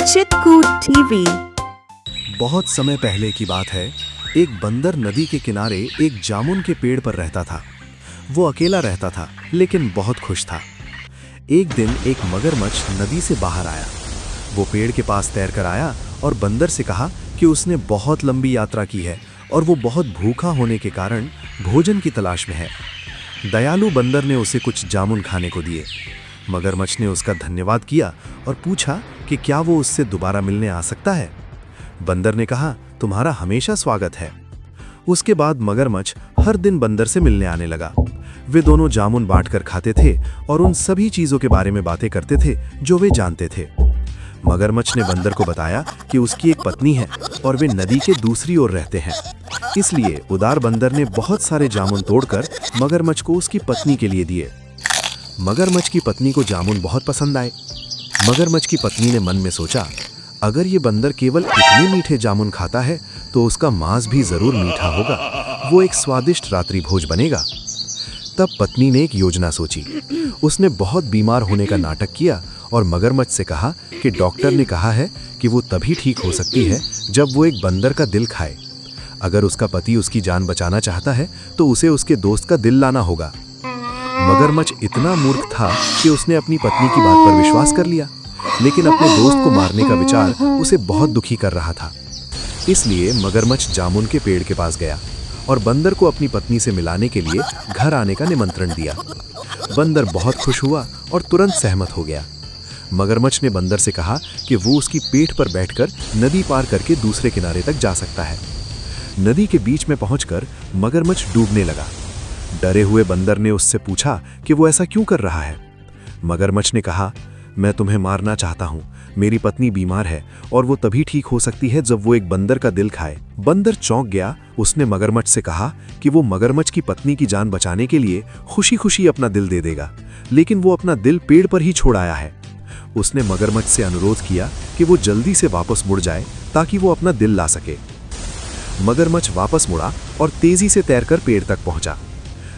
चितकूट TV. बहुत समय पहले की बात है। एक बंदर नदी के किनारे एक जामुन के पेड़ पर रहता था। वो अकेला रहता था लेकिन बहुत खुश था। एक दिन एक मगरमच्छ नदी से बाहर आया। वो पेड़ के पास तैरकर आया और बंदर से कहा कि उसने बहुत लंबी यात्रा की है और वो बहुत भूखा होने के कारण भोजन की तलाश में है। दयालु बंदर ने उसे कुछ जामुन खाने को दिए। मगरमच्छ ने उसका धन्यवाद किया और पूछा कि क्या वो उससे दोबारा मिलने आ सकता है। बंदर ने कहा, तुम्हारा हमेशा स्वागत है। उसके बाद मगरमच्छ हर दिन बंदर से मिलने आने लगा। वे दोनों जामुन बांटकर खाते थे और उन सभी चीजों के बारे में बातें करते थे जो वे जानते थे। मगरमच्छ ने बंदर को बताया कि उसकी एक पत्नी है और वे नदी के दूसरी ओर रहते हैं। इसलिए उदार बंदर ने बहुत सारे जामुन तोड़कर मगरमच्छ को उसकी पत्नी के लिए दिए। मगरमच्छ की पत्नी को जामुन बहुत पसंद आए। मगरमच्छ की पत्नी ने मन में सोचा, अगर ये बंदर केवल इतने मीठे जामुन खाता है तो उसका मांस भी जरूर मीठा होगा। वो एक स्वादिष्ट रात्रि भोज बनेगा। तब पत्नी ने एक योजना सोची। उसने बहुत बीमार होने का नाटक किया और मगरमच्छ से कहा कि डॉक्टर ने कहा है कि वो तभी ठीक हो सकती है जब वो एक बंदर का दिल खाए। अगर उसका पति उसकी जान बचाना चाहता है तो उसे उसके दोस्त का दिल लाना होगा। मगरमच्छ इतना मूर्ख था कि उसने अपनी पत्नी की बात पर विश्वास कर लिया, लेकिन अपने दोस्त को मारने का विचार उसे बहुत दुखी कर रहा था। इसलिए मगरमच्छ जामुन के पेड़ के पास गया और बंदर को अपनी पत्नी से मिलाने के लिए घर आने का निमंत्रण दिया। बंदर बहुत खुश हुआ और तुरंत सहमत हो गया। मगरमच्छ ने बंदर से कहा कि वो उसकी पेट पर बैठकर नदी पार करके दूसरे किनारे तक जा सकता है। नदी के बीच में पहुंचकर मगरमच्छ डूबने लगा। डरे हुए बंदर ने उससे पूछा कि वो ऐसा क्यों कर रहा है। मगरमच्छ ने कहा, मैं तुम्हें मारना चाहता हूँ। मेरी पत्नी बीमार है और वो तभी ठीक हो सकती है जब वो एक बंदर का दिल खाए। बंदर चौंक गया। उसने मगरमच्छ से कहा कि वो मगरमच्छ की पत्नी की जान बचाने के लिए खुशी खुशी अपना दिल दे देगा, लेकिन वो अपना दिल पेड़ पर ही छोड़ आया है। उसने मगरमच्छ से अनुरोध किया कि वो जल्दी से वापस मुड़ जाए ताकि वो अपना दिल ला सके। मगरमच्छ वापस मुड़ा और तेजी से तैरकर पेड़ तक पहुंचा।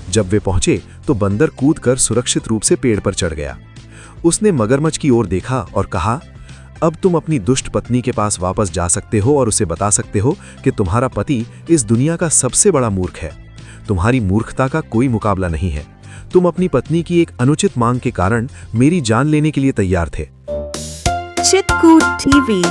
जब वे पहुंचे तो बंदर कूदकर सुरक्षित रूप से पेड़ पर चढ़ गया। उसने मगरमच्छ की ओर देखा और कहा, अब तुम अपनी दुष्ट पत्नी के पास वापस जा सकते हो और उसे बता सकते हो कि तुम्हारा पति इस दुनिया का सबसे बड़ा मूर्ख है। तुम्हारी मूर्खता का कोई मुकाबला नहीं है। तुम अपनी पत्नी की एक अनुचित मांग के कारण मेरी जान लेने के लिए तैयार थे। चितकूट टीवी।